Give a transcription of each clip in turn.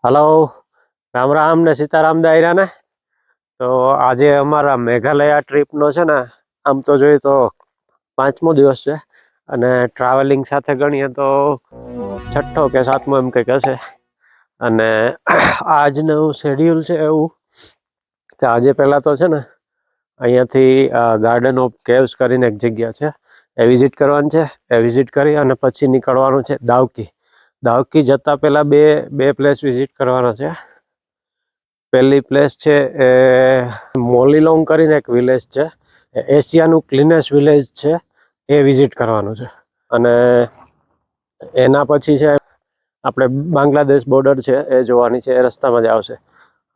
Hello, Ram Ram ને સીતારામ દાયરા ને. તો આજે અમારા મેઘાલયા ટ્રીપનો છે ને, આમ તો જોઈએ તો 5મો દિવસ છે અને ટ્રાવેલિંગ સાથે ગણીએ તો 6ઠ્ઠો કે 7મો એમ કંઈક હશે. અને આજનું શેડ્યુલ છે એવું કે આજે પહેલાં તો છે ને અહીંયાથી ગાર્ડન ઓફ કેવ્સ કરીને એક જગ્યા છે, એ વિઝિટ કરવાની છે. એ વિઝિટ કરી અને પછી નીકળવાનું છે દાવકી જતાં પહેલાં બે પ્લેસ વિઝિટ કરવાના છે. પહેલી પ્લેસ છે એ મોલીલોંગ કરીને એક વિલેજ છે, એશિયાનું ક્લીનેસ્ટ વિલેજ છે, એ વિઝિટ કરવાનું છે. અને એના પછી છે આપણે બાંગ્લાદેશ બોર્ડર છે એ જોવાની છે, એ રસ્તામાં જ આવશે.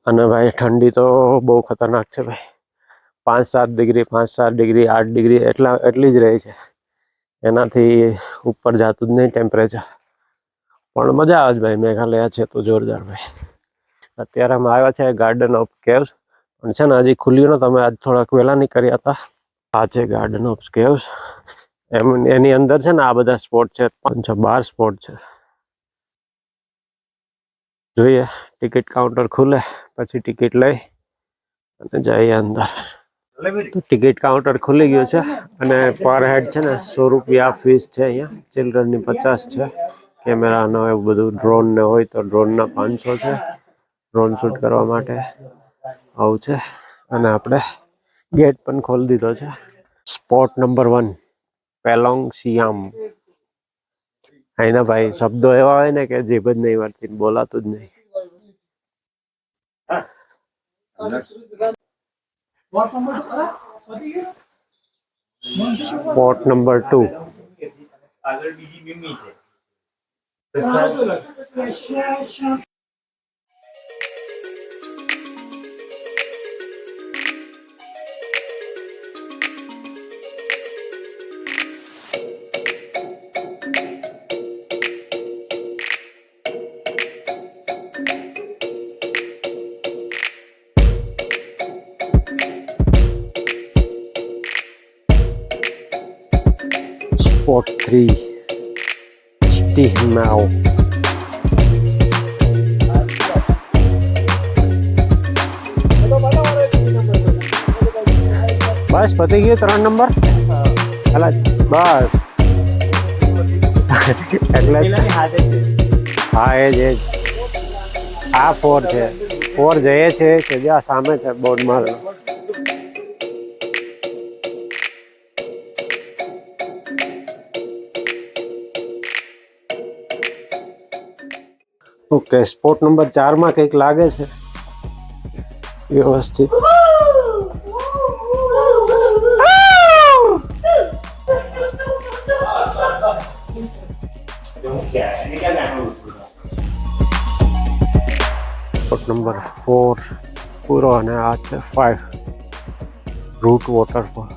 અને ભાઈ ઠંડી તો બહુ ખતરનાક છે ભાઈ, 5-7 ડિગ્રી 8 ડિગ્રી એટલી જ રહે છે, એનાથી ઉપર જતું જ નહીં ટેમ્પરેચર. પણ મજા આવે છે ભાઈ, મેઘાલયા છે તો જોરદાર ભાઈ. અત્યારે અમે આવ્યા છે ગાર્ડન ઓફ કેવ્સ, પણ છે ને હજી ખુલ્યું ન, તમે આજ થોડાક વહેલા નીકળ્યા હતા. આ છે ગાર્ડન ઓફ કેવ્સ. એની અંદર છે ને આ બધા સ્પોટ છે, 5-12 સ્પોટ છે. જોઈએ, ટિકિટ કાઉન્ટર ખુલે પછી ટિકિટ લઈ અને જઈએ અંદર. ટિકિટ કાઉન્ટર ખુલી ગયું છે અને પર હેડ છે ને 100 રૂપિયા ફીસ છે. અહીંયા ચિલ્ડ્રનની 50 છે. કેમેરાનો એવું બધું ડ્રોન ને હોય તો ડ્રોનના 500 છે, ડ્રોન શૂટ કરવા માટે આવું છે. અને આપણે ગેટ પણ ખોલી દીધો છે. Spot number 1 પેલોંગ સિયામ. અહીંના ભાઈ શબ્દો એવા હોય ને કે જીભ જ નહીં વાળતી, બોલાતું જ નહીં. Spot number 2 spot 3 સ્ટીહનાવ. બસ પતી ગયું 3 નંબર. બસ એટલે હા, એ જ આ 4 છે. 4 જઈએ છે કે જ્યાં સામે છે બોર્ડમાં. ઓકે, સ્પોટ નંબર 4માં કંઈક લાગે છે વ્યવસ્થિત. સ્પોટ નંબર 4 પૂરો અને આ છે 5 route waterfall.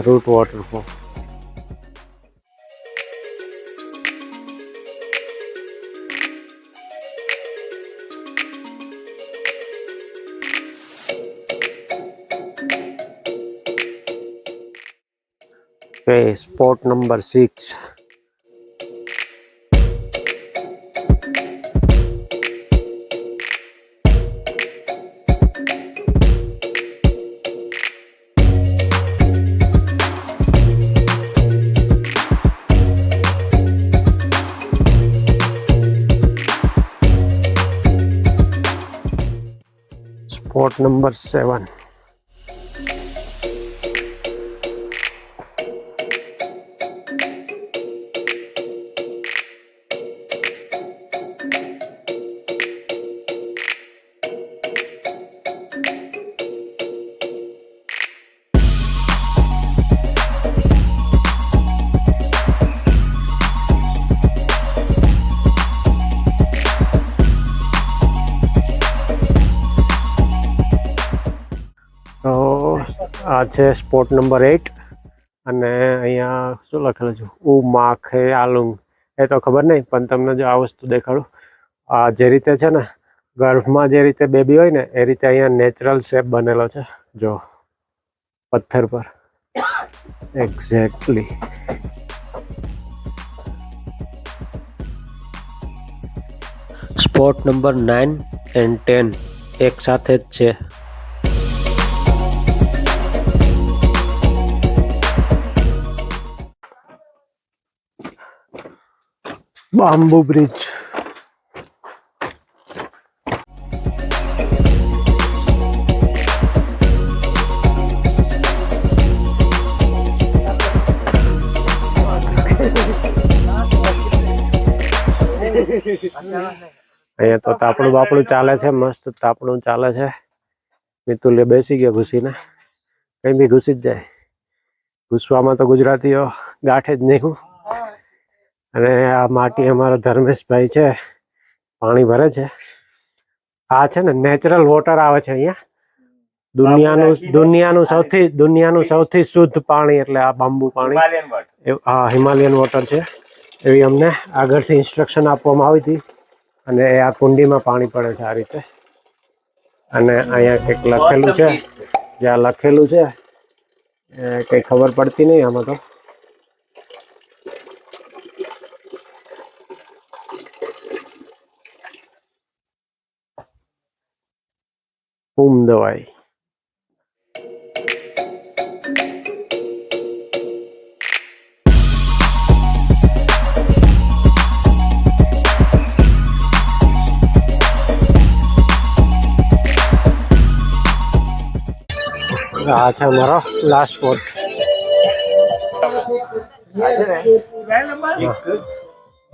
Route waterfall. Okay, spot number 6. Spot number 7. આ છે સ્પોટ નંબર 8 અને અહીંયા શું લખેલું છે ઉમાખે આલુંગ, એ તો ખબર નહીં, પણ તમને જો આ વસ્તુ દેખાડું. આ જે રીતે છે ને ગર્ભમાં જે રીતે બેબી હોય ને એ રીતે અહીંયા નેચરલ શેપ બનેલો છે, જો પથ્થર પર એક્ઝેક્ટલી. બોટ નંબર 9 and 10 એક સાથે જ છે. Bamboo bridge. અહીંયા તો તાપણું બાપડું ચાલે છે, મસ્ત તાપણું ચાલે છે. મિતુલ્ય બેસી ગયો ઘૂસીને, કઈ બી ઘૂસી જ જાય. ઘૂસવામાં તો ગુજરાતીઓ ગાંઠે જ નહીં. અને આ માટી અમારા ધર્મેશભાઈ છે, પાણી ભરે છે. આ છે ને નેચરલ વોટર આવે છે અહીંયા. દુનિયાનું સૌથી શુદ્ધ પાણી એટલે આ બાંબુ પાણી. હા, હિમાલયન વોટર છે એવી અમને આગળથી ઇન્સ્ટ્રક્શન આપવામાં આવી હતી. અને આ કુંડીમાં પાણી પડે છે આ રીતે. અને અહીંયા કંઈક લખેલું છે, જ્યાં લખેલું છે કંઈ ખબર પડતી નહીં આમાં તો. દવાઈ આ છે અમારો લાસ્ટ સ્પોટ.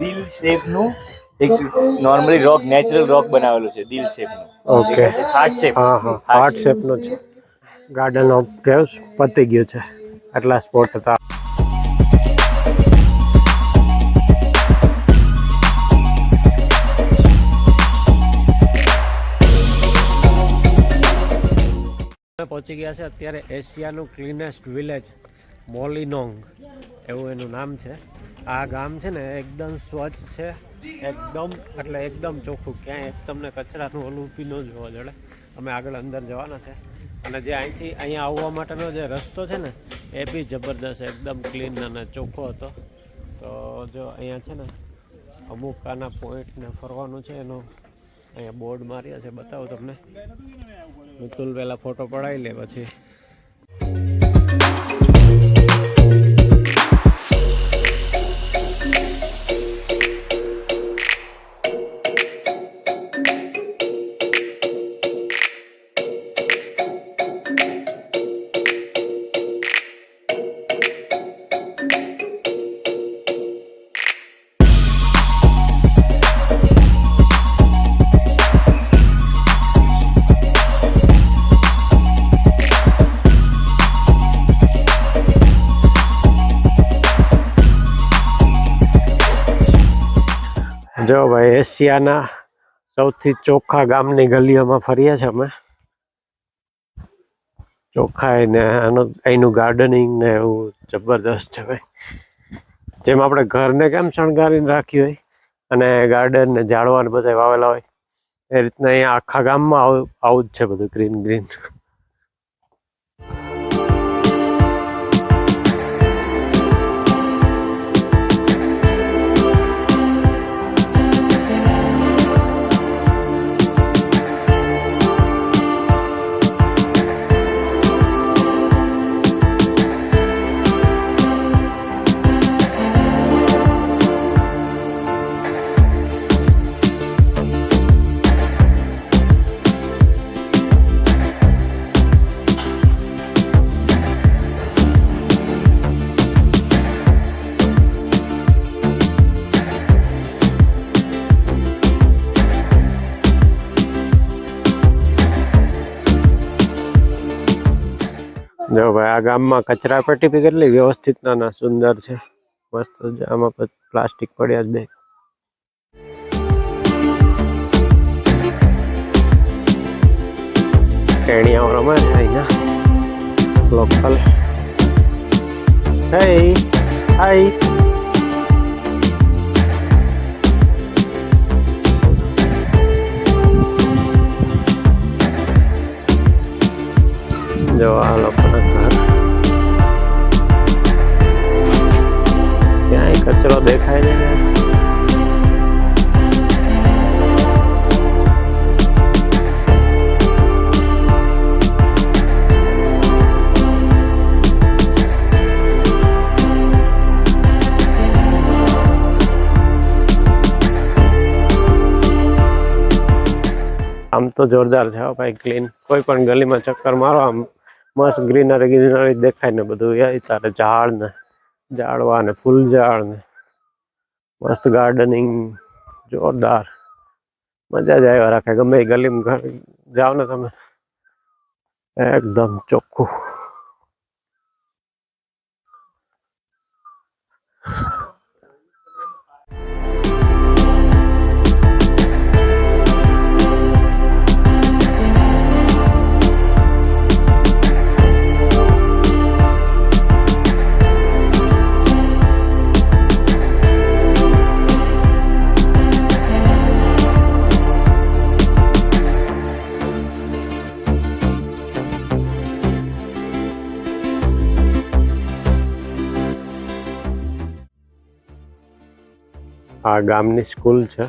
દિલ શેપ નું એક નોર્મલી રોક, નેચરલ રોક બનાવેલું છે દિલ શેપ નું. Okay, heart shape. હા, હાર્ટ શેપ નો છે. ગાર્ડન ઓફ ગ્રેવ્સ પતી ગયું છે. આટલા સ્પોટ હતા. પહોંચી ગયા છે અત્યારે એશિયાનું ક્લીનેસ્ટ વિલેજ મોલિનોંગ એવું એનું નામ છે. આ ગામ છે ને એકદમ સ્વચ્છ છે, એકદમ ચોખ્ખું. ક્યાંય તમને કચરાનું ઓલું બી ન જોવા જડે. અમે આગળ અંદર જવાના છે. અને જે અહીંયા આવવા માટેનો જે રસ્તો છે ને એ બી જબરદસ્ત, એકદમ ક્લીન અને ચોખ્ખો હતો. તો જો અહીંયા છે ને અમુક આના પોઈન્ટને ફરવાનું છે, એનો અહીંયા બોર્ડ માર્યા છે, બતાવું તમને. મિતુલ પહેલા ફોટો પડાવી લે પછી. જો ભાઈ, એશિયાના સૌથી ચોખ્ખા ગામની ગલીઓમાં ફરીએ છીએ અમે. ચોખ્ખાઈ ને અહીંનું ગાર્ડનિંગ ને એવું જબરદસ્ત છે ભાઈ. જેમ આપણે ઘરને કેમ શણગારીને રાખ્યું હોય અને ગાર્ડન ને ઝાડવા ને બધા વાવેલા હોય, એ રીતના અહીંયા આખા ગામમાં આવું જ છે બધું, ગ્રીન ગ્રીન. જો ભાઈ, આ ગામમાં કચરા પેટી બી કેટલી વ્યવસ્થિત ના સુંદર છે, મસ્ત. આમાં પ્લાસ્ટિક પડ્યા જ બે. ટેણીયાઓ રમે છે અહીંયા લોકલ. હાય. જો આ લોકોના ઘર, ક્યાંય કચરો દેખાય નહીં. તો જોરદાર છે હો ભાઈ, ક્લીન. કોઈ પણ ગલીમાં ચક્કર મારો આમ મસ્ત ગ્રીનરી દેખાય ને બધું. એ તારે ઝાડ ને ઝાડવા ને ફૂલ ઝાડ ને મસ્ત ગાર્ડનિંગ, જોરદાર. મજા જ આવ્યા રાખે. ગમે એ ગલીમાં જાઓ ને તમે, એકદમ ચોખ્ખું. આ ગામની સ્કૂલ છે.